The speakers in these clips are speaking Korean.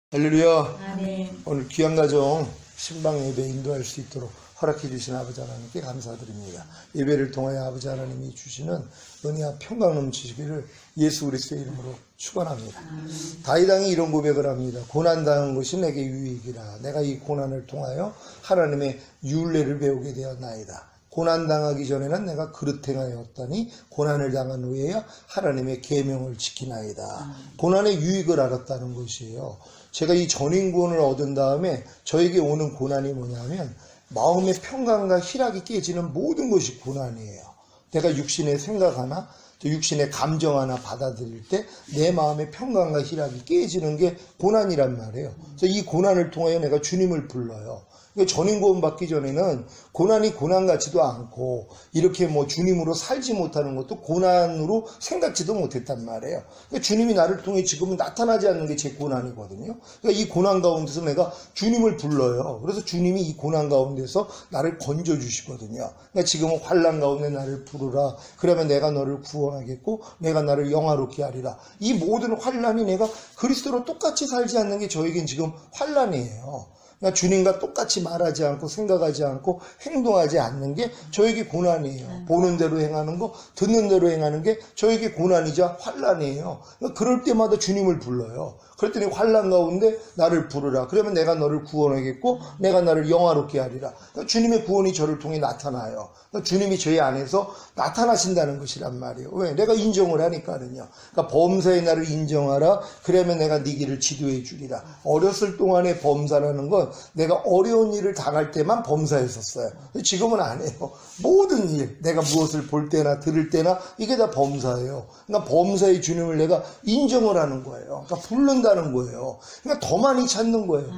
할렐루야. 아멘. 오늘 귀한 가정 신방 예배 인도할 수 있도록 허락해 주신 아버지 하나님께 감사드립니다. 예배를 통하여 아버지 하나님이 주시는 은혜와 평강 넘치시기를 예수 그리스도의 이름으로 축원합니다. 다윗 왕이 이런 고백을 합니다. 고난당한 것이 내게 유익이라. 내가 이 고난을 통하여 하나님의 율례를 배우게 되었나이다. 고난당하기 전에는 내가 그릇 행하였더니 고난을 당한 후에야 하나님의 계명을 지키나이다. 고난의 유익을 알았다는 것이에요. 제가 이 전인구원을 얻은 다음에 저에게 오는 고난이 뭐냐면 마음의 평강과 희락이 깨지는 모든 것이 고난이에요. 내가 육신의 생각 하나, 또 육신의 감정 하나 받아들일 때 내 마음의 평강과 희락이 깨지는 게 고난이란 말이에요. 그래서 이 고난을 통하여 내가 주님을 불러요. 전인구원 받기 전에는 고난이 고난 같지도 않고 이렇게 뭐 주님으로 살지 못하는 것도 고난으로 생각지도 못했단 말이에요. 그러니까 주님이 나를 통해 지금은 나타나지 않는 게 제 고난이거든요. 그러니까 이 고난 가운데서 내가 주님을 불러요. 그래서 주님이 이 고난 가운데서 나를 건져주시거든요. 그러니까 지금은 환난 가운데 나를 부르라. 그러면 내가 너를 구원하겠고 내가 나를 영화롭게 하리라. 이 모든 환난이 내가 그리스도로 똑같이 살지 않는 게 저에겐 지금 환난이에요. 그러니까 주님과 똑같이 말하지 않고 생각하지 않고 행동하지 않는 게 저에게 고난이에요. 보는 대로 행하는 거, 듣는 대로 행하는 게 저에게 고난이자 환난이에요. 그러니까 그럴 때마다 주님을 불러요. 그랬더니 환난 가운데 나를 부르라. 그러면 내가 너를 구원하겠고 내가 나를 영화롭게 하리라. 그러니까 주님의 구원이 저를 통해 나타나요. 그러니까 주님이 저희 안에서 나타나신다는 것이란 말이에요. 왜? 내가 인정을 하니까는요. 그러니까 범사의 나를 인정하라. 그러면 내가 네 길을 지도해 주리라. 어렸을 동안의 범사라는 건 내가 어려운 일을 당할 때만 범사였었어요. 지금은 안 해요. 모든 일, 내가 무엇을 볼 때나 들을 때나 이게 다 범사예요. 그러니까 범사의 주님을 내가 인정을 하는 거예요. 그러니까 부른다는 거예요. 그러니까 더 많이 찾는 거예요.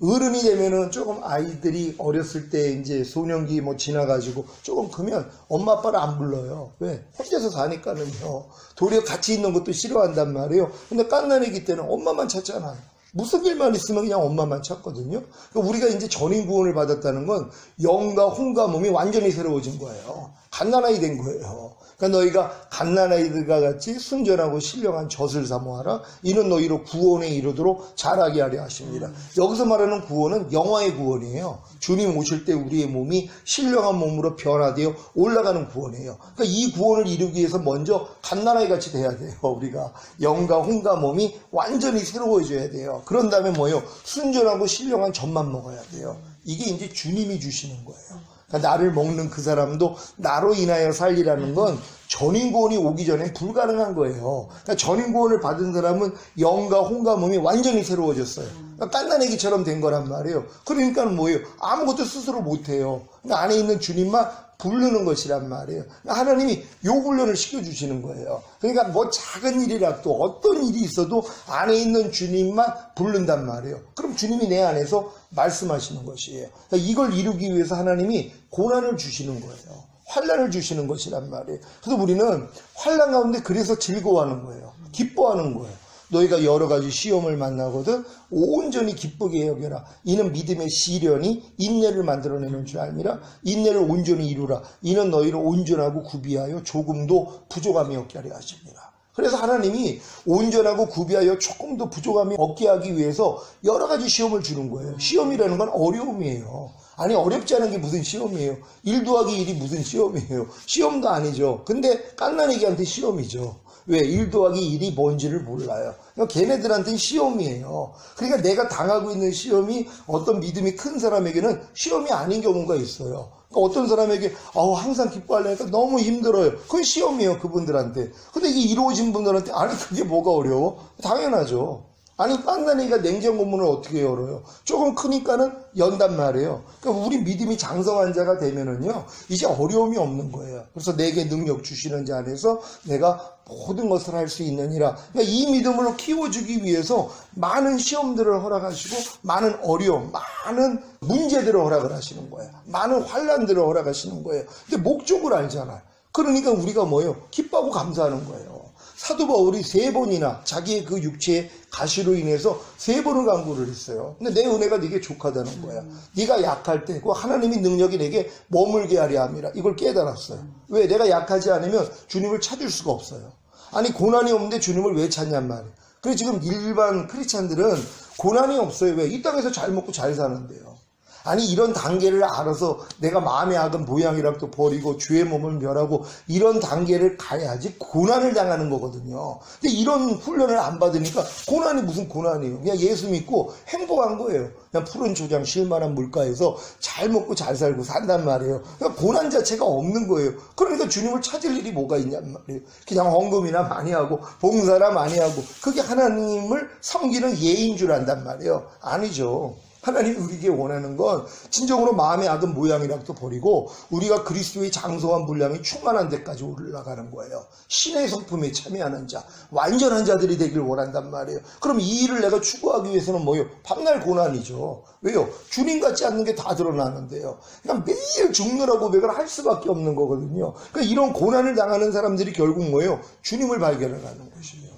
어른이 되면은 조금 아이들이 어렸을 때 이제 소년기 뭐 지나가지고 조금 크면 엄마 아빠를 안 불러요. 왜? 혼자서 사니까는요. 도리어 같이 있는 것도 싫어한단 말이에요. 근데 깐난애기 때는 엄마만 찾잖아요. 무슨 일만 있으면 그냥 엄마만 찾거든요. 그러니까 우리가 이제 전인 구원을 받았다는 건 영과 혼과 몸이 완전히 새로워진 거예요. 갓난아이 된 거예요. 그러니까 너희가 갓난아이들과 같이 순전하고 신령한 젖을 사모하라. 이는 너희로 구원에 이르도록 자라게 하려 하십니다. 여기서 말하는 구원은 영화의 구원이에요. 주님 오실 때 우리의 몸이 신령한 몸으로 변화되어 올라가는 구원이에요. 그러니까 이 구원을 이루기 위해서 먼저 갓난아이 같이 돼야 돼요. 우리가 영과 혼과 몸이 완전히 새로워져야 돼요. 그런 다음에 뭐예요? 순전하고 신령한 젖만 먹어야 돼요. 이게 이제 주님이 주시는 거예요. 그러니까 나를 먹는 그 사람도 나로 인하여 살리라는 건 전인구원이 오기 전에 불가능한 거예요. 그러니까 전인구원을 받은 사람은 영과 혼과 몸이 완전히 새로워졌어요. 그러니까 깐난애기처럼 된 거란 말이에요. 그러니까 뭐예요? 아무것도 스스로 못해요. 그러니까 안에 있는 주님만 부르는 것이란 말이에요. 하나님이 요 훈련을 시켜주시는 거예요. 그러니까 뭐 작은 일이라도 어떤 일이 있어도 안에 있는 주님만 부른단 말이에요. 그럼 주님이 내 안에서 말씀하시는 것이에요. 그러니까 이걸 이루기 위해서 하나님이 고난을 주시는 거예요. 환난을 주시는 것이란 말이에요. 그래서 우리는 환난 가운데 그래서 즐거워하는 거예요. 기뻐하는 거예요. 너희가 여러 가지 시험을 만나거든 온전히 기쁘게 여겨라. 이는 믿음의 시련이 인내를 만들어내는 줄 알미라. 인내를 온전히 이루라. 이는 너희를 온전하고 구비하여 조금도 부족함이 없게 하려 하십니다. 그래서 하나님이 온전하고 구비하여 조금도 부족함이 없게 하기 위해서 여러 가지 시험을 주는 거예요. 시험이라는 건 어려움이에요. 아니 어렵지 않은 게 무슨 시험이에요. 1 더하기 1이 무슨 시험이에요. 시험도 아니죠. 근데 깐난애기한테 시험이죠. 왜? 1 더하기 1이 뭔지를 몰라요. 그러니까 걔네들한테는 시험이에요. 그러니까 내가 당하고 있는 시험이 어떤 믿음이 큰 사람에게는 시험이 아닌 경우가 있어요. 그러니까 어떤 사람에게 항상 기뻐하려니까 너무 힘들어요. 그건 시험이에요. 그분들한테. 근데 이게 이루어진 분들한테 아니 그게 뭐가 어려워? 당연하죠. 아니 깐난애기가 냉장고 문을 어떻게 열어요? 조금 크니까는 연단 말이에요. 그러니까 우리 믿음이 장성한 자가 되면은요 이제 어려움이 없는 거예요. 그래서 내게 능력 주시는 자 안에서 내가 모든 것을 할 수 있느니라. 그러니까 이 믿음을 키워주기 위해서 많은 시험들을 허락하시고 많은 어려움, 많은 문제들을 허락을 하시는 거예요. 많은 환난들을 허락하시는 거예요. 근데 목적을 알잖아요. 그러니까 우리가 뭐예요? 기뻐하고 감사하는 거예요. 사도 바울이 3번이나 자기의 그 육체의 가시로 인해서 3번을 간구를 했어요. 근데 내 은혜가 네게 족하다는 거야. 네가 약할 때 그 하나님의 능력이 내게 머물게 하려 함이라. 이걸 깨달았어요. 왜? 내가 약하지 않으면 주님을 찾을 수가 없어요. 아니 고난이 없는데 주님을 왜 찾냔 말이에요. 그래서 지금 일반 크리스찬들은 고난이 없어요. 왜? 이 땅에서 잘 먹고 잘 사는데요. 아니 이런 단계를 알아서 내가 마음의 악은 모양이라도 버리고 주의 몸을 멸하고 이런 단계를 가야지 고난을 당하는 거거든요. 근데 이런 훈련을 안 받으니까 고난이 무슨 고난이에요. 그냥 예수 믿고 행복한 거예요. 그냥 푸른 초장 쉴만한 물가에서 잘 먹고 잘 살고 산단 말이에요. 그러니까 고난 자체가 없는 거예요. 그러니까 주님을 찾을 일이 뭐가 있냔 말이에요. 그냥 헌금이나 많이 하고 봉사나 많이 하고 그게 하나님을 섬기는 예인 줄 안단 말이에요. 아니죠. 하나님이 우리에게 원하는 건 진정으로 마음의 악은 모양이라도 버리고 우리가 그리스도의 장성한 분량이 충만한 데까지 올라가는 거예요. 신의 성품에 참여하는 자, 완전한 자들이 되길 원한단 말이에요. 그럼 이 일을 내가 추구하기 위해서는 뭐예요? 밤날 고난이죠. 왜요? 주님 같지 않는 게 다 드러나는데요. 그러니까 매일 죽느라 고백을 할 수밖에 없는 거거든요. 그러니까 이런 고난을 당하는 사람들이 결국 뭐예요? 주님을 발견하는 것이에요.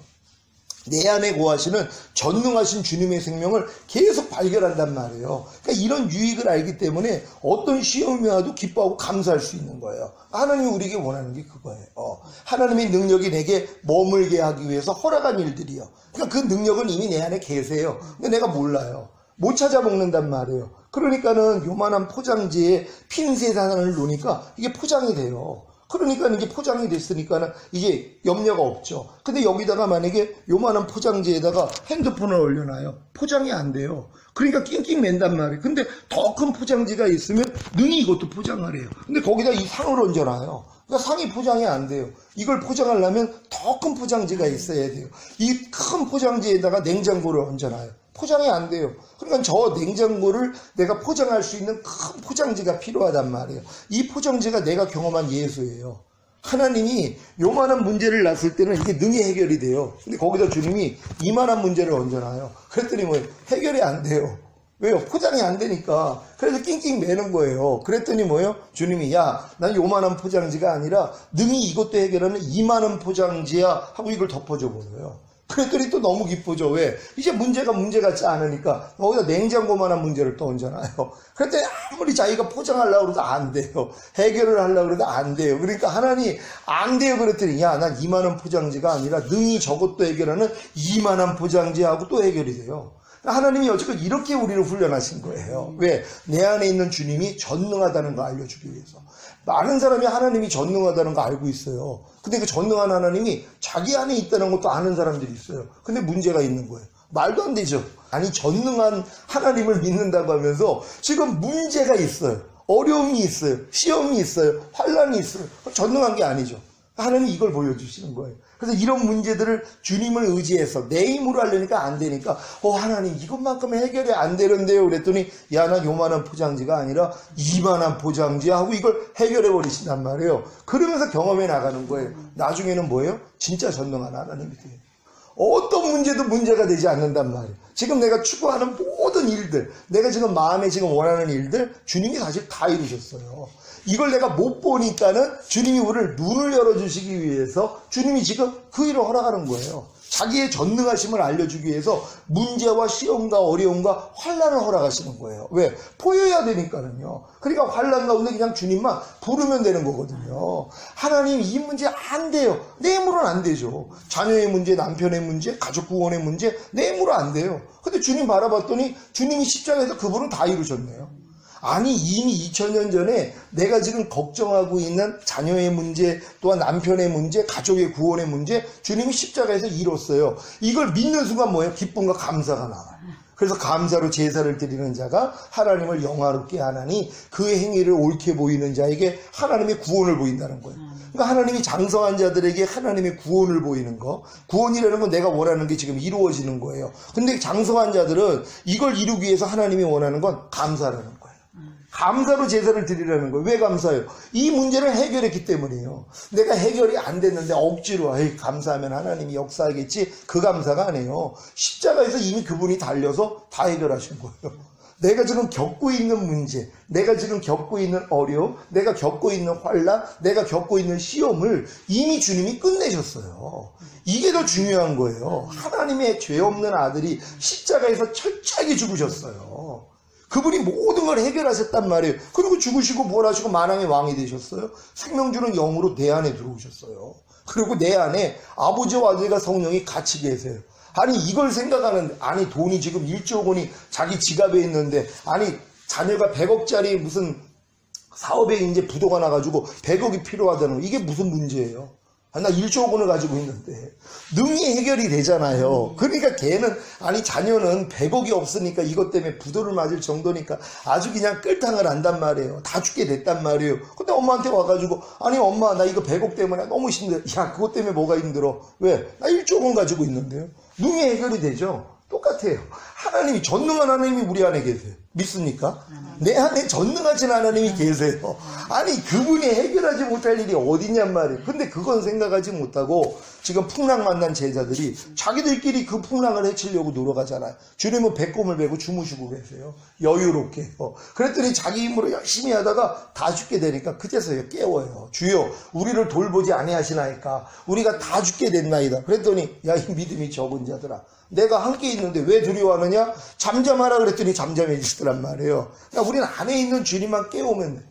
내 안에 거하시는 전능하신 주님의 생명을 계속 발견한단 말이에요. 그러니까 이런 유익을 알기 때문에 어떤 시험이 와도 기뻐하고 감사할 수 있는 거예요. 하나님이 우리에게 원하는 게 그거예요. 하나님의 능력이 내게 머물게 하기 위해서 허락한 일들이요. 그러니까 그 능력은 이미 내 안에 계세요. 근데 내가 몰라요. 못 찾아 먹는단 말이에요. 그러니까는 요만한 포장지에 핀셋하나를 놓으니까 이게 포장이 돼요. 그러니까 이게 포장이 됐으니까는 이제 염려가 없죠. 근데 여기다가 만약에 요만한 포장지에다가 핸드폰을 올려놔요. 포장이 안 돼요. 그러니까 낑낑 맨단 말이에요. 근데 더 큰 포장지가 있으면 능히 이것도 포장을 해요. 근데 거기다 이 상을 얹어놔요. 그러니까 상이 포장이 안 돼요. 이걸 포장하려면 더 큰 포장지가 있어야 돼요. 이 큰 포장지에다가 냉장고를 얹어놔요. 포장이 안 돼요. 그러니까 저 냉장고를 내가 포장할 수 있는 큰 포장지가 필요하단 말이에요. 이 포장지가 내가 경험한 예수예요. 하나님이 요만한 문제를 놨을 때는 이게 능히 해결이 돼요. 근데 거기다 주님이 이만한 문제를 얹어놔요. 그랬더니 뭐 해결이 안 돼요. 왜요? 포장이 안 되니까. 그래서 낑낑 매는 거예요. 그랬더니 뭐예요? 주님이 야, 난 요만한 포장지가 아니라 능히 이것도 해결하는 이만한 포장지야 하고 이걸 덮어줘 버려요. 그랬더니 또 너무 기쁘죠. 왜? 이제 문제 같지 않으니까 거기다 냉장고만한 문제를 또 얹어놔요. 그랬더니 아무리 자기가 포장하려고 해도 안 돼요. 해결을 하려고 해도 안 돼요. 그러니까 하나님 안 돼요. 그랬더니 야, 난 이만한 포장지가 아니라 능히 저것도 해결하는 이만한 포장지하고 또 해결이 돼요. 하나님이 여지껏 이렇게 우리를 훈련하신 거예요. 왜? 내 안에 있는 주님이 전능하다는 거 알려주기 위해서. 많은 사람이 하나님이 전능하다는 거 알고 있어요. 근데 그 전능한 하나님이 자기 안에 있다는 것도 아는 사람들이 있어요. 근데 문제가 있는 거예요. 말도 안 되죠. 아니 전능한 하나님을 믿는다고 하면서 지금 문제가 있어요. 어려움이 있어요. 시험이 있어요. 환난이 있어요. 전능한 게 아니죠. 하나님이 이걸 보여주시는 거예요. 그래서 이런 문제들을 주님을 의지해서 내 힘으로 하려니까 안 되니까 하나님 이것만큼 해결이 안 되는데요. 그랬더니 야, 나 요만한 포장지가 아니라 이만한 포장지 하고 이걸 해결해 버리신단 말이에요. 그러면서 경험해 나가는 거예요. 나중에는 뭐예요? 진짜 전능한 하나님이 돼요. 어떤 문제도 문제가 되지 않는단 말이에요. 지금 내가 추구하는 모든 일들, 내가 지금 마음에 지금 원하는 일들 주님이 사실 다 이루셨어요. 이걸 내가 못 보니까는 주님이 우리를 눈을 열어주시기 위해서 주님이 지금 그 일을 허락하는 거예요. 자기의 전능하심을 알려주기 위해서 문제와 시험과 어려움과 환난을 허락하시는 거예요. 왜? 보여야 되니까는요. 그러니까 환난 가운데 그냥 주님만 부르면 되는 거거든요. 하나님 이 문제 안 돼요. 내 힘으로는 안 되죠. 자녀의 문제, 남편의 문제, 가족 구원의 문제 내 힘으로 안 돼요. 근데 주님 바라봤더니 주님이 십자가에서 그분은 다 이루셨네요. 아니 이미 2000년 전에 내가 지금 걱정하고 있는 자녀의 문제, 또한 남편의 문제, 가족의 구원의 문제 주님이 십자가에서 이뤘어요. 이걸 믿는 순간 뭐예요? 기쁨과 감사가 나와요. 그래서 감사로 제사를 드리는 자가 하나님을 영화롭게 하나니 그의 행위를 옳게 보이는 자에게 하나님의 구원을 보인다는 거예요. 그러니까 하나님이 장성한 자들에게 하나님의 구원을 보이는 거, 구원이라는 건 내가 원하는 게 지금 이루어지는 거예요. 근데 장성한 자들은 이걸 이루기 위해서 하나님이 원하는 건 감사라는 거예요. 감사로 제사를 드리라는 거예요. 왜 감사해요? 이 문제를 해결했기 때문이에요. 내가 해결이 안 됐는데 억지로 감사하면 하나님이 역사하겠지, 그 감사가 아니에요. 십자가에서 이미 그분이 달려서 다 해결하신 거예요. 내가 지금 겪고 있는 문제, 내가 지금 겪고 있는 어려움, 내가 겪고 있는 환난, 내가 겪고 있는 시험을 이미 주님이 끝내셨어요. 이게 더 중요한 거예요. 하나님의 죄 없는 아들이 십자가에서 철저하게 죽으셨어요. 그분이 모든 걸 해결하셨단 말이에요. 그리고 죽으시고 부활하시고 만왕의 왕이 되셨어요. 생명 주는 영으로 내 안에 들어오셨어요. 그리고 내 안에 아버지와 아들과 성령이 같이 계세요. 아니 이걸 생각하는데, 아니 돈이 지금 1조 원이 자기 지갑에 있는데, 아니 자녀가 100억짜리 무슨 사업에 이제 부도가 나가지고 100억이 필요하다는 거, 이게 무슨 문제예요? 나 1조 원을 가지고 있는데 능히 해결이 되잖아요. 그러니까 걔는, 아니 자녀는 100억이 없으니까 이것 때문에 부도를 맞을 정도니까 아주 그냥 끌탕을 한단 말이에요. 다 죽게 됐단 말이에요. 근데 엄마한테 와가지고, 아니 엄마 나 이거 100억 때문에 너무 힘들어. 야 그것 때문에 뭐가 힘들어? 왜? 나 1조 원 가지고 있는데요. 능히 해결이 되죠. 똑같아요. 하나님이, 전능한 하나님이 우리 안에 계세요. 믿습니까? 내 안에 전능하신 하나님이 계세요. 아니 그분이 해결하지 못할 일이 어디냔 말이에요. 근데 그건 생각하지 못하고 지금 풍랑 만난 제자들이 자기들끼리 그 풍랑을 해치려고 노력하잖아요. 주님은 배꼽을 메고 주무시고 계세요. 여유롭게. 그랬더니 자기 힘으로 열심히 하다가 다 죽게 되니까 그제서야 깨워요. 주여 우리를 돌보지 아니하시나이까, 우리가 다 죽게 됐나이다. 그랬더니 야 이 믿음이 적은 자들아, 내가 함께 있는데 왜 두려워하느냐? 잠잠하라 그랬더니 잠잠해지시더란 말이에요. 그러니까 우리는 안에 있는 주님만 깨우면 돼요.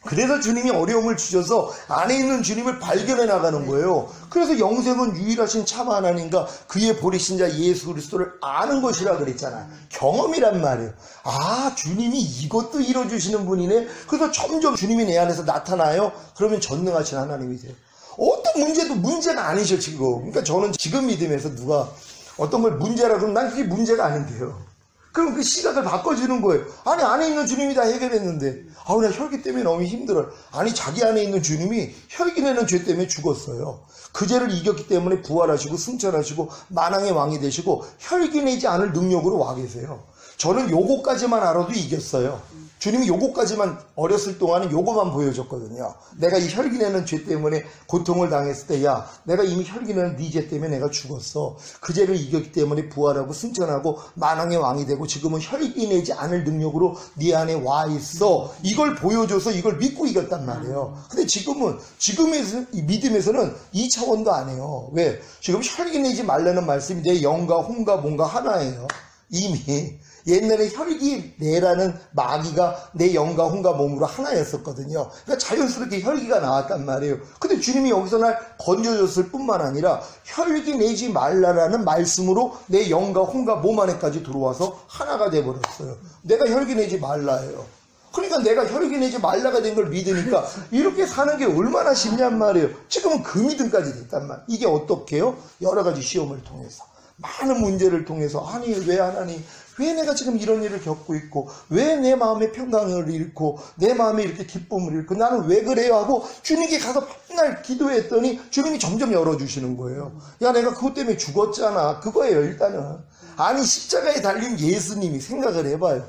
그래서 주님이 어려움을 주셔서 안에 있는 주님을 발견해 나가는 거예요. 그래서 영생은 유일하신 참 하나님과 그의 보내신 자 예수 그리스도를 아는 것이라 그랬잖아요. 경험이란 말이에요. 아 주님이 이것도 이뤄주시는 분이네. 그래서 점점 주님이 내 안에서 나타나요. 그러면 전능하신 하나님이 돼요. 어떤 문제도 문제가 아니죠 지금. 그러니까 저는 지금 믿음에서 누가 어떤 걸 문제라 그러면 난 그게 문제가 아닌데요. 그럼 그 시각을 바꿔주는 거예요. 아니 안에 있는 주님이 다 해결했는데, 아우 나 혈기 때문에 너무 힘들어요. 아니 자기 안에 있는 주님이 혈기 내는 죄 때문에 죽었어요. 그 죄를 이겼기 때문에 부활하시고 승천하시고 만왕의 왕이 되시고 혈기 내지 않을 능력으로 와 계세요. 저는 요거까지만 알아도 이겼어요. 주님이 요거까지만 어렸을 동안은 요거만 보여줬거든요. 내가 이 혈기내는 죄 때문에 고통을 당했을 때, 야 내가 이미 혈기내는 네 죄 때문에 내가 죽었어. 그 죄를 이겼기 때문에 부활하고 승천하고 만왕의 왕이 되고 지금은 혈기내지 않을 능력으로 네 안에 와 있어. 이걸 보여줘서 이걸 믿고 이겼단 말이에요. 근데 지금은, 지금의 믿음에서는 이 차원도 안 해요. 왜? 지금 혈기내지 말라는 말씀이 내 영과 혼과 뭔가 하나예요. 이미 옛날에 혈기 내라는 마귀가 내 영과 혼과 몸으로 하나였었거든요. 그러니까 자연스럽게 혈기가 나왔단 말이에요. 근데 주님이 여기서 날 건져줬을 뿐만 아니라 혈기 내지 말라라는 말씀으로 내 영과 혼과 몸 안에까지 들어와서 하나가 돼버렸어요. 내가 혈기 내지 말라예요. 그러니까 내가 혈기 내지 말라가 된 걸 믿으니까 이렇게 사는 게 얼마나 쉽냔 말이에요. 지금은 그 믿음까지 됐단 말이에요. 이게 어떻게 해요? 여러 가지 시험을 통해서, 많은 문제를 통해서, 아니 왜 하나님, 왜 내가 지금 이런 일을 겪고 있고, 왜 내 마음의 평강을 잃고 내 마음에 이렇게 기쁨을 잃고 나는 왜 그래요 하고 주님께 가서 맨날 기도했더니 주님이 점점 열어주시는 거예요. 야 내가 그것 때문에 죽었잖아. 그거예요 일단은. 아니 십자가에 달린 예수님이, 생각을 해봐요.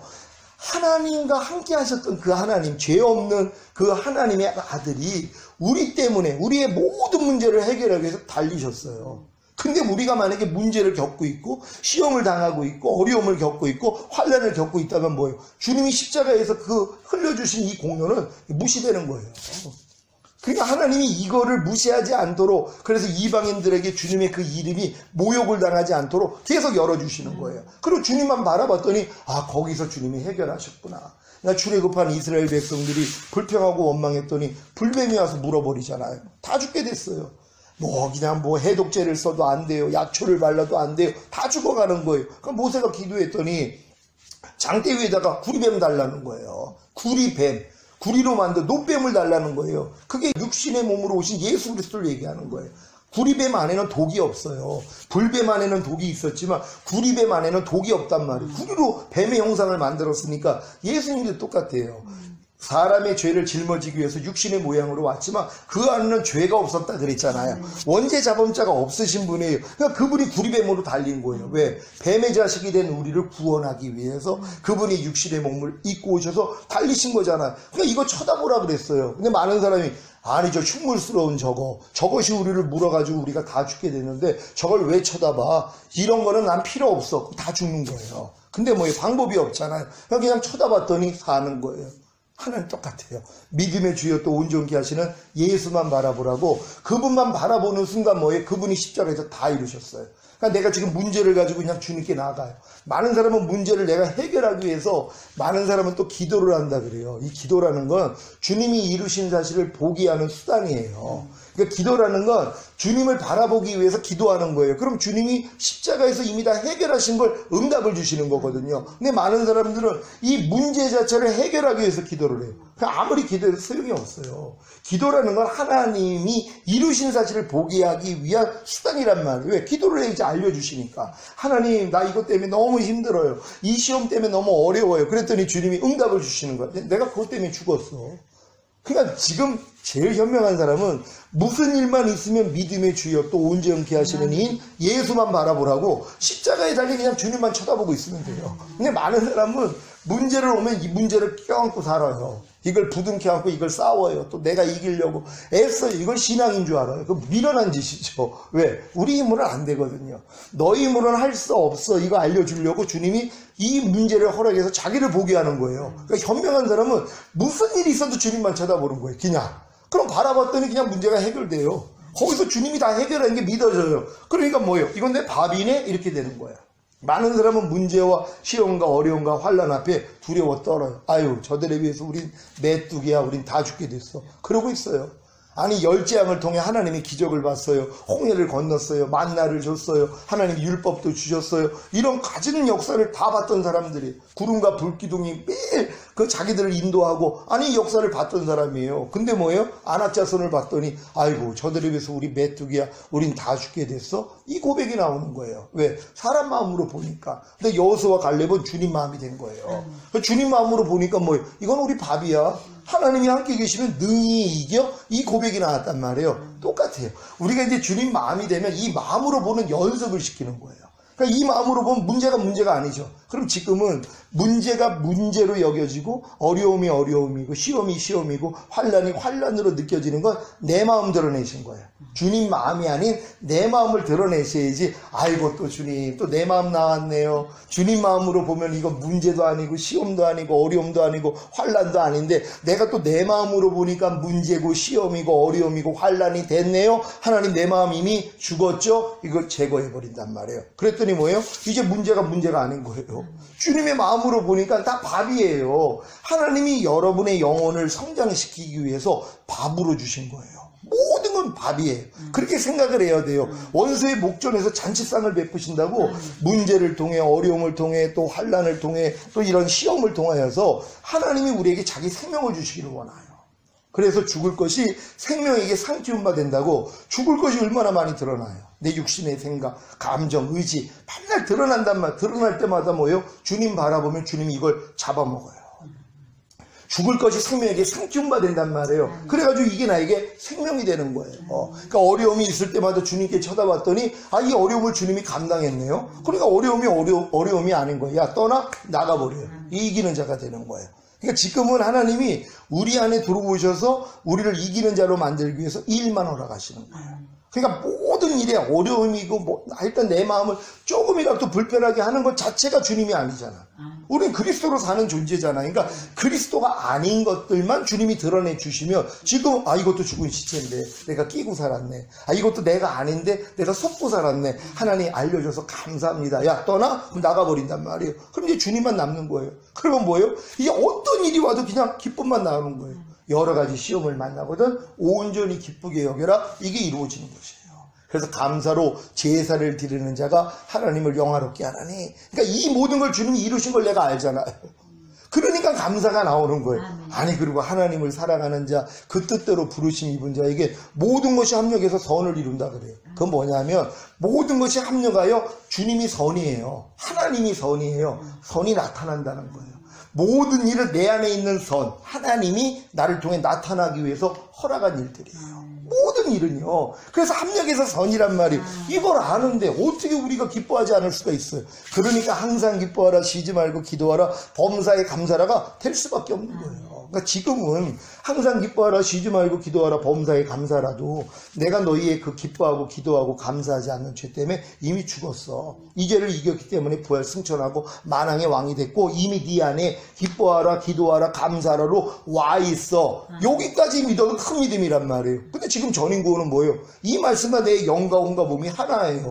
하나님과 함께 하셨던 그 하나님, 죄 없는 그 하나님의 아들이 우리 때문에 우리의 모든 문제를 해결하기 위해서 달리셨어요. 근데 우리가 만약에 문제를 겪고 있고 시험을 당하고 있고 어려움을 겪고 있고 환난을 겪고 있다면 뭐예요? 주님이 십자가에서 그 흘려주신 이 공로는 무시되는 거예요. 그러니까 하나님이 이거를 무시하지 않도록, 그래서 이방인들에게 주님의 그 이름이 모욕을 당하지 않도록 계속 열어주시는 거예요. 그리고 주님만 바라봤더니 아 거기서 주님이 해결하셨구나. 나 출애굽한 이스라엘 백성들이 불평하고 원망했더니 불뱀이 와서 물어버리잖아요. 다 죽게 됐어요. 뭐 그냥 뭐 해독제를 써도 안 돼요. 약초를 발라도 안 돼요. 다 죽어가는 거예요. 그럼 모세가 기도했더니 장대 위에다가 구리뱀 달라는 거예요. 구리뱀. 구리로 만든 노뱀을 달라는 거예요. 그게 육신의 몸으로 오신 예수 그리스도를 얘기하는 거예요. 구리뱀 안에는 독이 없어요. 불뱀 안에는 독이 있었지만 구리뱀 안에는 독이 없단 말이에요. 구리로 뱀의 형상을 만들었으니까 예수님도 똑같아요. 사람의 죄를 짊어지기 위해서 육신의 모양으로 왔지만 그 안에는 죄가 없었다 그랬잖아요. 원죄 자범자가 없으신 분이에요. 그러니까 그분이 구리뱀으로 달린 거예요. 왜? 뱀의 자식이 된 우리를 구원하기 위해서 그분이 육신의 몸을 입고 오셔서 달리신 거잖아요. 그러니까 이거 쳐다보라 그랬어요. 근데 많은 사람이 아니 저 흉물스러운 저것이 우리를 물어가지고 우리가 다 죽게 되는데 저걸 왜 쳐다봐? 이런 거는 난 필요 없어. 다 죽는 거예요. 근데 뭐 방법이 없잖아요. 그냥 쳐다봤더니 사는 거예요. 하나님 똑같아요. 믿음의 주여 또 온전케 하시는 예수만 바라보라고, 그분만 바라보는 순간 뭐예요? 그분이 십자가에서 다 이루셨어요. 그러니까 내가 지금 문제를 가지고 그냥 주님께 나가요. 많은 사람은 문제를 내가 해결하기 위해서 많은 사람은 또 기도를 한다 그래요. 이 기도라는 건 주님이 이루신 사실을 보게 하는 수단이에요. 그러니까 기도라는 건 주님을 바라보기 위해서 기도하는 거예요. 그럼 주님이 십자가에서 이미 다 해결하신 걸 응답을 주시는 거거든요. 근데 많은 사람들은 이 문제 자체를 해결하기 위해서 기도를 해요. 아무리 기도해도 소용이 없어요. 기도라는 건 하나님이 이루신 사실을 보게 하기 위한 수단이란 말이에요. 왜? 기도를 해 이제 알려주시니까. 하나님, 나 이것 때문에 너무 힘들어요. 이 시험 때문에 너무 어려워요. 그랬더니 주님이 응답을 주시는 거야. 내가 그것 때문에 죽었어. 그러니까 지금 제일 현명한 사람은 무슨 일만 있으면 믿음의 주여 또 언제 영케 하시는 이인 예수만 바라보라고 십자가에 달린 그냥 주님만 쳐다보고 있으면 돼요. 근데 많은 사람은 문제를 오면 이 문제를 껴안고 살아요. 이걸 부둥켜 안고 이걸 싸워요. 또 내가 이기려고 애써요. 이걸 신앙인 줄 알아요. 그 미련한 짓이죠. 왜? 우리 힘으로는 안 되거든요. 너희 힘으로는 할 수 없어. 이거 알려주려고 주님이 이 문제를 허락해서 자기를 보게 하는 거예요. 그러니까 현명한 사람은 무슨 일이 있어도 주님만 쳐다보는 거예요. 그냥. 그럼 바라봤더니 그냥 문제가 해결돼요. 거기서 주님이 다 해결하는 게 믿어져요. 그러니까 뭐예요? 이건 내 밥이네? 이렇게 되는 거예요. 많은 사람은 문제와 시험과 어려움과 환난 앞에 두려워 떨어요. 아유, 저들에 비해서 우린 메뚜기야. 우린 다 죽게 됐어. 그러고 있어요. 아니, 열재앙을 통해 하나님이 기적을 봤어요. 홍해를 건넜어요. 만나를 줬어요. 하나님 율법도 주셨어요. 이런 가진 역사를 다 봤던 사람들이 구름과 불기둥이 매일 그 자기들을 인도하고 아니 역사를 봤던 사람이에요. 근데 뭐예요? 아낙자손을 봤더니 아이고 저들에 비해서 우리 메뚜기야. 우린 다 죽게 됐어. 이 고백이 나오는 거예요. 왜? 사람 마음으로 보니까. 근데 여호수아와 갈렙은 주님 마음이 된 거예요. 주님 마음으로 보니까 뭐예요? 이건 우리 밥이야. 하나님이 함께 계시면 능히 이겨? 이 고백이 나왔단 말이에요. 똑같아요. 우리가 이제 주님 마음이 되면 이 마음으로 보는 연습을 시키는 거예요. 그러니까 이 마음으로 보면 문제가 아니죠. 그럼 지금은 문제가 문제로 여겨지고 어려움이 어려움이고 시험이 시험이고 환난이 환난으로 느껴지는 건 내 마음 드러내신 거예요. 주님 마음이 아닌 내 마음을 드러내셔야지. 아이고 또 주님 또 내 마음 나왔네요. 주님 마음으로 보면 이거 문제도 아니고 시험도 아니고 어려움도 아니고 환난도 아닌데 내가 또 내 마음으로 보니까 문제고 시험이고 어려움이고 환난이 됐네요. 하나님 내 마음 이미 죽었죠. 이걸 제거해버린단 말이에요. 그랬더니 뭐예요? 이제 문제가 아닌 거예요. 주님의 마음으로 보니까 다 밥이에요. 하나님이 여러분의 영혼을 성장시키기 위해서 밥으로 주신 거예요. 모든 건 밥이에요. 그렇게 생각을 해야 돼요. 원수의 목전에서 잔치상을 베푸신다고 문제를 통해 어려움을 통해 또 환난을 통해 또 이런 시험을 통하여서 하나님이 우리에게 자기 생명을 주시기를 원해요. 그래서 죽을 것이 생명에게 상지운바 된다고 죽을 것이 얼마나 많이 드러나요. 내 육신의 생각, 감정, 의지 맨날 드러난단 말. 드러날 때마다 뭐예요? 주님 바라보면 주님이 이걸 잡아먹어요. 죽을 것이 생명에게 상지운바 된단 말이에요. 그래가지고 이게 나에게 생명이 되는 거예요. 그러니까 어려움이 있을 때마다 주님께 쳐다봤더니 이 어려움을 주님이 감당했네요. 그러니까 어려움이 아닌 거예요. 야 떠나 나가버려요. 이기는 자가 되는 거예요. 그러니까 지금은 하나님이 우리 안에 들어오셔서 우리를 이기는 자로 만들기 위해서 이 일만 허락하시는 거예요. 그러니까 모든 일에 어려움이고 일단 내 마음을 조금이라도 불편하게 하는 것 자체가 주님이 아니잖아. 우리는 그리스도로 사는 존재잖아. 그러니까 그리스도가 아닌 것들만 주님이 드러내 주시면 지금 이것도 죽은 시체인데 내가 끼고 살았네. 이것도 내가 아닌데 내가 속고 살았네. 하나님 알려줘서 감사합니다. 야 떠나? 그럼 나가버린단 말이에요. 그럼 이제 주님만 남는 거예요. 그러면 뭐예요? 이게 어떤 일이 와도 그냥 기쁨만 나오는 거예요. 여러 가지 시험을 만나거든 온전히 기쁘게 여겨라. 이게 이루어지는 것이에요. 그래서 감사로 제사를 드리는 자가 하나님을 영화롭게 하나니. 그러니까 이 모든 걸 주님이 이루신 걸 내가 알잖아요. 그러니까 감사가 나오는 거예요. 아니 그리고 하나님을 사랑하는 자, 그 뜻대로 부르심 입은 자에게 모든 것이 합력해서 선을 이룬다 그래요. 그건 뭐냐면 모든 것이 합력하여 주님이 선이에요. 하나님이 선이에요. 선이 나타난다는 거예요. 모든 일을 내 안에 있는 선, 하나님이 나를 통해 나타나기 위해서 허락한 일들이에요. 모든 일은요. 그래서 합력해서 선이란 말이에요. 이걸 아는데 어떻게 우리가 기뻐하지 않을 수가 있어요. 그러니까 항상 기뻐하라, 쉬지 말고 기도하라, 범사에 감사라가 될 수밖에 없는 거예요. 그러니까 지금은 항상 기뻐하라, 쉬지 말고 기도하라, 범사에 감사라도 내가 너희의 그 기뻐하고 기도하고 감사하지 않는 죄 때문에 이미 죽었어. 이 죄를 이겼기 때문에 부활 승천하고 만왕의 왕이 됐고 이미 네 안에 기뻐하라, 기도하라, 감사하라로 와 있어. 여기까지 믿어도 큰 믿음이란 말이에요. 근데 지금 전인구호는 뭐예요? 이 말씀과 내 영과 혼과 몸이 하나예요.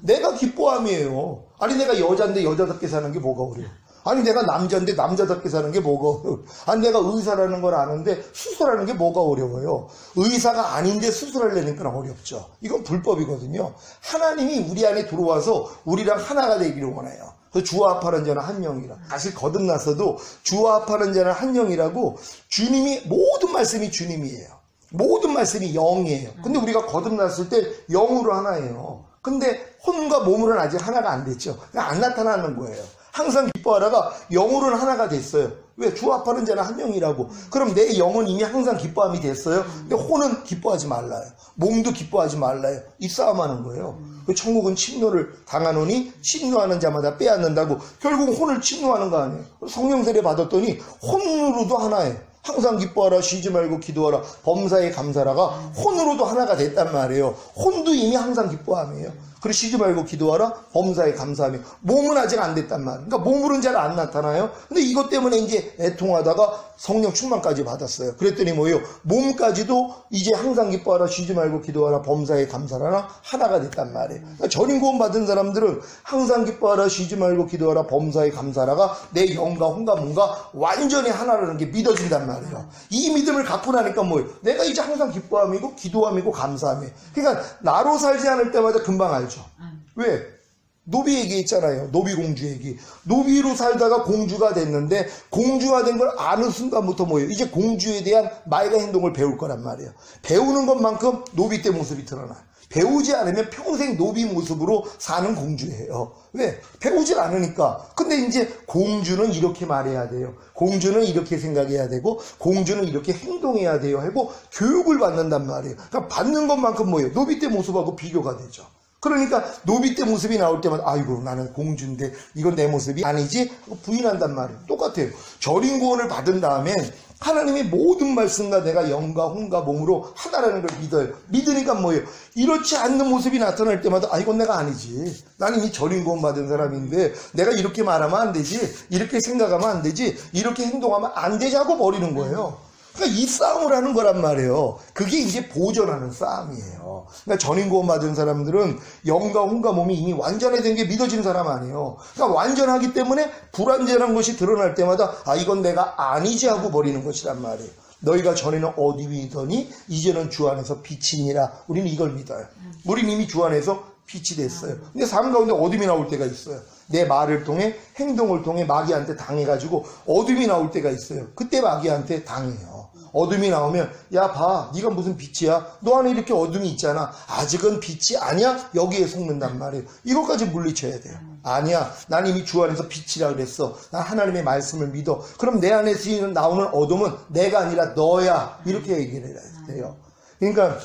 내가 기뻐함이에요. 아니 내가 여자인데 여자답게 사는 게 뭐가 어려워? 아니 내가 남자인데 남자답게 사는 게 뭐가 아니 내가 의사라는 걸 아는데 수술하는 게 뭐가 어려워요. 의사가 아닌데 수술하려니까 어렵죠. 이건 불법이거든요. 하나님이 우리 안에 들어와서 우리랑 하나가 되기를 원해요. 주와 합하는 자는 한 영이라. 사실 거듭나서도 주와 합하는 자는 한 영이라고 주님이 모든 말씀이 주님이에요. 모든 말씀이 영이에요. 근데 우리가 거듭났을 때 영으로 하나예요. 근데 혼과 몸으로는 아직 하나가 안 됐죠. 안 나타나는 거예요. 항상 기뻐하다가 영으로는 하나가 됐어요. 왜? 주와 합하는 자는 한 영이라고. 그럼 내 영은 이미 항상 기뻐함이 됐어요. 근데 혼은 기뻐하지 말라요. 몸도 기뻐하지 말라요. 이 싸움하는 거예요. 천국은 침노를 당하노니 침노하는 자마다 빼앗는다고. 결국 혼을 침노하는 거 아니에요. 성령 세례 받았더니 혼으로도 하나예요. 항상 기뻐하라, 쉬지 말고 기도하라, 범사에 감사라가 혼으로도 하나가 됐단 말이에요. 혼도 이미 항상 기뻐함이에요. 그리고 쉬지 말고 기도하라, 범사에 감사하며. 몸은 아직 안 됐단 말이에요. 그러니까 몸으로는 잘 안 나타나요. 근데 이것 때문에 이제 애통하다가 성령 충만까지 받았어요. 그랬더니 뭐예요? 몸까지도 이제 항상 기뻐하라, 쉬지 말고 기도하라, 범사에 감사하라 하나가 됐단 말이에요. 그러니까 전인 구원 받은 사람들은 항상 기뻐하라, 쉬지 말고 기도하라, 범사에 감사하라가 내 영과 혼과 몸과 완전히 하나라는 게 믿어진단 말이에요. 이 믿음을 갖고 나니까 뭐예요? 내가 이제 항상 기뻐함이고 기도함이고 감사함이에요. 그러니까 나로 살지 않을 때마다 금방 알죠. 왜? 노비 얘기했잖아요. 노비 공주 얘기. 노비로 살다가 공주가 됐는데 공주가 된 걸 아는 순간부터 뭐예요? 이제 공주에 대한 말과 행동을 배울 거란 말이에요. 배우는 것만큼 노비 때 모습이 드러나요. 배우지 않으면 평생 노비 모습으로 사는 공주예요. 왜? 배우질 않으니까. 근데 이제 공주는 이렇게 말해야 돼요. 공주는 이렇게 생각해야 되고 공주는 이렇게 행동해야 돼요 하고 교육을 받는단 말이에요. 그러니까 받는 것만큼 뭐예요? 노비 때 모습하고 비교가 되죠. 그러니까 노비 때 모습이 나올 때마다 아이고 나는 공주인데 이건 내 모습이 아니지? 부인한단 말이에요. 똑같아요. 절인 구원을 받은 다음에 하나님의 모든 말씀과 내가 영과 혼과 몸으로 하나라는 걸 믿어요. 믿으니까 뭐예요? 이렇지 않는 모습이 나타날 때마다 아 이건 내가 아니지. 나는 이미 절인 구원 받은 사람인데 내가 이렇게 말하면 안 되지. 이렇게 생각하면 안 되지. 이렇게 행동하면 안 되지 하고 버리는 거예요. 그러니까 이 싸움을 하는 거란 말이에요. 그게 이제 보존하는 싸움이에요. 그러니까 전인 구원 받은 사람들은 영과 혼과 몸이 이미 완전해진 게 믿어진 사람 아니에요. 그러니까 완전하기 때문에 불완전한 것이 드러날 때마다 아 이건 내가 아니지 하고 버리는 것이란 말이에요. 너희가 전에는 어둠이더니 이제는 주 안에서 빛이니라. 우리는 이걸 믿어요. 우리는 이미 주 안에서 빛이 됐어요. 근데 삶 가운데 어둠이 나올 때가 있어요. 내 말을 통해 행동을 통해 마귀한테 당해가지고 어둠이 나올 때가 있어요. 그때 마귀한테 당해요. 어둠이 나오면 야 봐 네가 무슨 빛이야? 너 안에 이렇게 어둠이 있잖아. 아직은 빛이 아니야? 여기에 속는단 말이에요. 이것까지 물리쳐야 돼요. 아니야 난 이미 주 안에서 빛이라 그랬어. 난 하나님의 말씀을 믿어. 그럼 내 안에서 나오는 어둠은 내가 아니라 너야. 이렇게 얘기를 해야 돼요. 그러니까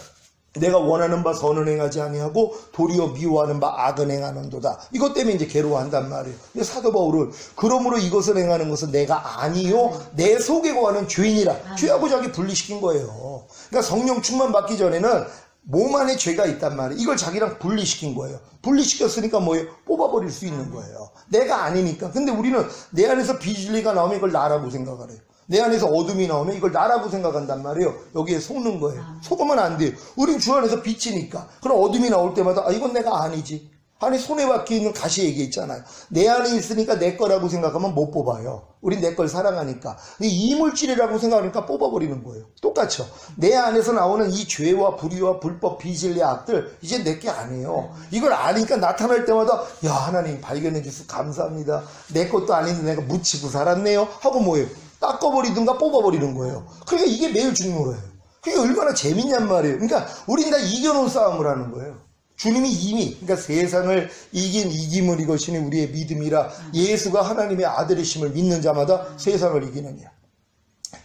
내가 원하는 바 선은 행하지 아니하고 도리어 미워하는 바 악은 행하는도다. 이것 때문에 이제 괴로워한단 말이에요. 근데 사도 바울은 그러므로 이것을 행하는 것은 내가 아니요 내 속에 거하는 죄인이라. 죄하고 자기 분리시킨 거예요. 그러니까 성령 충만 받기 전에는 몸 안에 죄가 있단 말이에요. 이걸 자기랑 분리시킨 거예요. 분리시켰으니까 뭐예요? 뽑아버릴 수 있는 거예요. 내가 아니니까. 근데 우리는 내 안에서 비진리가 나오면 이걸 나라고 생각을 해요. 내 안에서 어둠이 나오면 이걸 나라고 생각한단 말이에요. 여기에 속는 거예요. 속으면 안 돼요. 우린 주 안에서 빛이니까. 그럼 어둠이 나올 때마다 아 이건 내가 아니지. 아니 손에 박혀있는 가시 얘기했잖아요. 내 안에 있으니까 내 거라고 생각하면 못 뽑아요. 우린 내 걸 사랑하니까. 이물질이라고 생각하니까 뽑아버리는 거예요. 똑같죠. 내 안에서 나오는 이 죄와 불의와 불법 비진리 악들 이제 내 게 아니에요. 이걸 아니까 나타날 때마다 야 하나님 발견해 주셔서 감사합니다. 내 것도 아닌데 내가 묻히고 살았네요 하고 뭐예요? 닦아버리든가 뽑아버리는 거예요. 그러니까 이게 매일 죽는 거예요. 그게 얼마나 재밌냔 말이에요. 그러니까 우린 다 이겨놓은 싸움을 하는 거예요. 주님이 이미 그러니까 세상을 이긴 이김을 이것이니 우리의 믿음이라. 예수가 하나님의 아들이심을 믿는 자마다 세상을 이기느니라.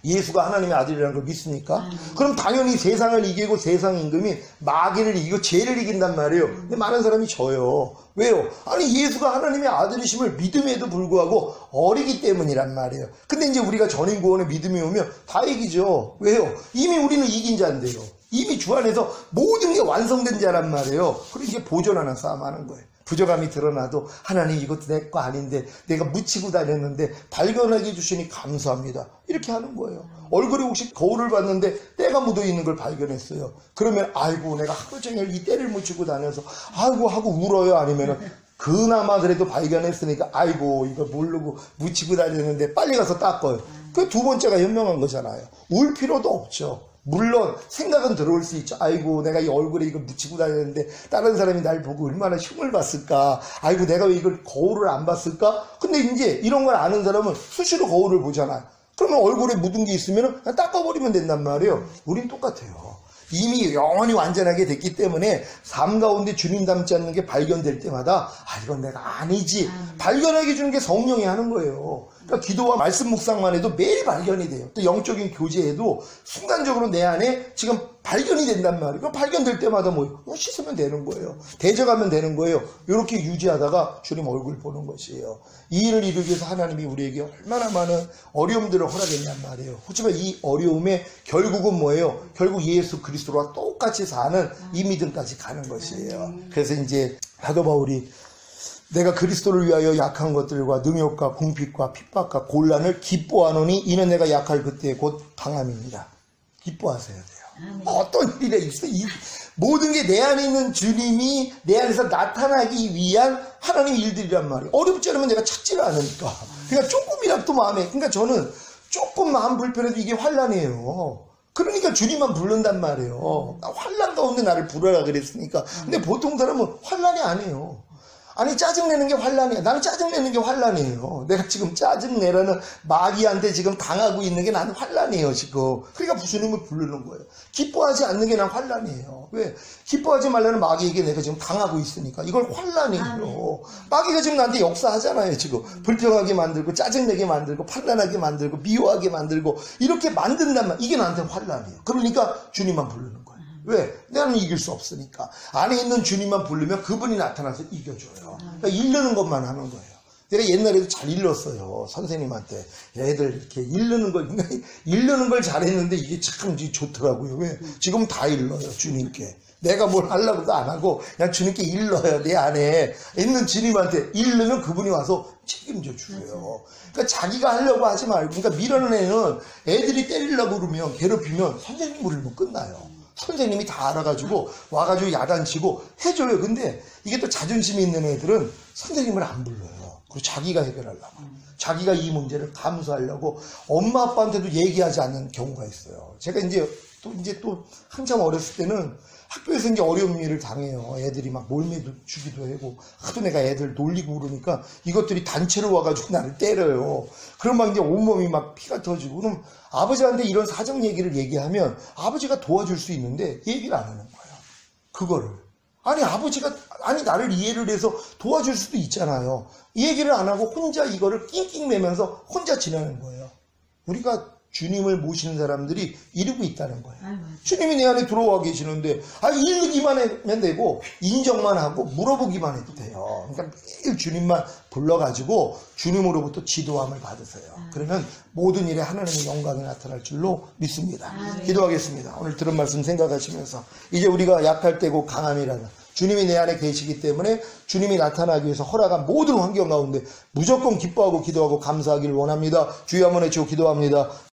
예수가 하나님의 아들이라는 걸 믿습니까? 그럼 당연히 세상을 이기고 세상 임금인 마귀를 이기고 죄를 이긴단 말이에요. 근데 많은 사람이 져요. 왜요? 아니 예수가 하나님의 아들이심을 믿음에도 불구하고 어리기 때문이란 말이에요. 근데 이제 우리가 전인 구원의 믿음이 오면 다 이기죠. 왜요? 이미 우리는 이긴 자인데요. 이미 주 안에서 모든 게 완성된 자란 말이에요. 그리고 이게 보존하는 싸움 하는 거예요. 부족함이 드러나도 하나님 이것도 내 거 아닌데 내가 묻히고 다녔는데 발견하게 해주시니 감사합니다. 이렇게 하는 거예요. 얼굴에 혹시 거울을 봤는데 때가 묻어있는 걸 발견했어요. 그러면 아이고 내가 하루 종일 이 때를 묻히고 다녀서 아이고 하고 울어요? 아니면은 그나마 그래도 발견했으니까 아이고 이거 모르고 묻히고 다녔는데 빨리 가서 닦아요. 그 두 번째가 현명한 거잖아요. 울 필요도 없죠. 물론 생각은 들어올 수 있죠. 아이고 내가 이 얼굴에 이걸 묻히고 다녔는데 다른 사람이 날 보고 얼마나 흉을 봤을까. 아이고 내가 왜 이걸 거울을 안 봤을까. 근데 이제 이런 걸 아는 사람은 수시로 거울을 보잖아요. 그러면 얼굴에 묻은 게 있으면 그냥 닦아버리면 된단 말이에요. 우린 똑같아요. 이미 영원히 완전하게 됐기 때문에 삶 가운데 주님 닮지 않는 게 발견될 때마다 아 이건 내가 아니지 발견하게 주는 게 성령이 하는 거예요. 그러니까 기도와 말씀 묵상만 해도 매일 발견이 돼요. 또 영적인 교제에도 순간적으로 내 안에 지금 발견이 된단 말이에요. 발견될 때마다 뭐 씻으면 되는 거예요. 대적하면 되는 거예요. 이렇게 유지하다가 주님 얼굴 보는 것이에요. 이 일을 이루기 위해서 하나님이 우리에게 얼마나 많은 어려움들을 허락했냔 말이에요. 하지만 이 어려움의 결국은 뭐예요? 결국 예수 그리스도와 똑같이 사는 이 믿음까지 가는 것이에요. 그래서 이제 사도 바울이 내가 그리스도를 위하여 약한 것들과 능욕과 궁핍과 핍박과 곤란을 기뻐하노니 이는 내가 약할 그때의 곧 강함입니다. 기뻐하셔야 돼요. 어떤 일이라 있어. 이 모든 게 내 안에 있는 주님이 내 안에서 나타나기 위한 하나님의 일들이란 말이에요. 어렵지 않으면 내가 찾지를 않으니까. 그러니까 조금이라도 마음에, 그러니까 저는 조금 마음 불편해도 이게 환난이에요. 그러니까 주님만 부른단 말이에요. 환난 가운데 나를 부르라 그랬으니까. 근데 보통 사람은 환난이 아니에요. 아니 짜증내는 게 환난이야. 나는 짜증내는 게 환난이에요. 내가 지금 짜증내라는 마귀한테 지금 당하고 있는 게 나는 환난이에요 지금. 그러니까 주님을 부르는 거예요. 기뻐하지 않는 게 난 환난이에요. 왜? 기뻐하지 말라는 마귀에게 내가 지금 당하고 있으니까 이걸 환난이에요. 마귀가 지금 나한테 역사하잖아요 지금. 불평하게 만들고 짜증내게 만들고 판단하게 만들고 미워하게 만들고 이렇게 만든단 말. 이게 나한테 환난이에요. 그러니까 주님만 부르는 거예요. 왜? 나는 이길 수 없으니까. 안에 있는 주님만 부르면 그분이 나타나서 이겨줘요. 그러니까 일르는 것만 하는 거예요. 내가 옛날에도 잘 일렀어요. 선생님한테. 애들 이렇게 일르는 걸 잘했는데 이게 참 좋더라고요. 왜? 지금 다 일러요, 주님께. 내가 뭘 하려고도 안 하고 그냥 주님께 일러요. 내 안에 있는 주님한테 일르면 그분이 와서 책임져 주세요. 그러니까 자기가 하려고 하지 말고, 그러니까 밀어내는 애는 애들이 때리려고 그러면 괴롭히면 선생님 부르면 끝나요. 선생님이 다 알아가지고 와가지고 야단치고 해줘요. 근데 이게 또 자존심이 있는 애들은 선생님을 안 불러요. 그리고 자기가 해결하려고. 자기가 이 문제를 감수하려고 엄마 아빠한테도 얘기하지 않는 경우가 있어요. 제가 이제 또 한참 어렸을 때는 학교에서 이제 어려운 일을 당해요. 애들이 막 몰매 주기도 하고 하도 내가 애들 놀리고 그러니까 이것들이 단체로 와가지고 나를 때려요. 그럼 막 이제 온몸이 막 피가 터지고. 그럼 아버지한테 이런 사정 얘기를 얘기하면 아버지가 도와줄 수 있는데 얘기를 안 하는 거예요. 그거를. 아니 나를 이해를 해서 도와줄 수도 있잖아요. 얘기를 안 하고 혼자 이거를 낑낑매면서 혼자 지내는 거예요. 우리가 주님을 모시는 사람들이 이러고 있다는 거예요. 주님이 내 안에 들어와 계시는데 읽기만 하면 되고 인정만 하고 물어보기만 해도 돼요. 그러니까 매일 주님만 불러가지고 주님으로부터 지도함을 받으세요. 그러면 모든 일에 하나님의 영광이 나타날 줄로 믿습니다. 기도하겠습니다. 오늘 들은 말씀 생각하시면서 이제 우리가 약할 때고 강함이라는 주님이 내 안에 계시기 때문에 주님이 나타나기 위해서 허락한 모든 환경 가운데 무조건 기뻐하고 기도하고 감사하기를 원합니다. 주여 한번 외치고 기도합니다.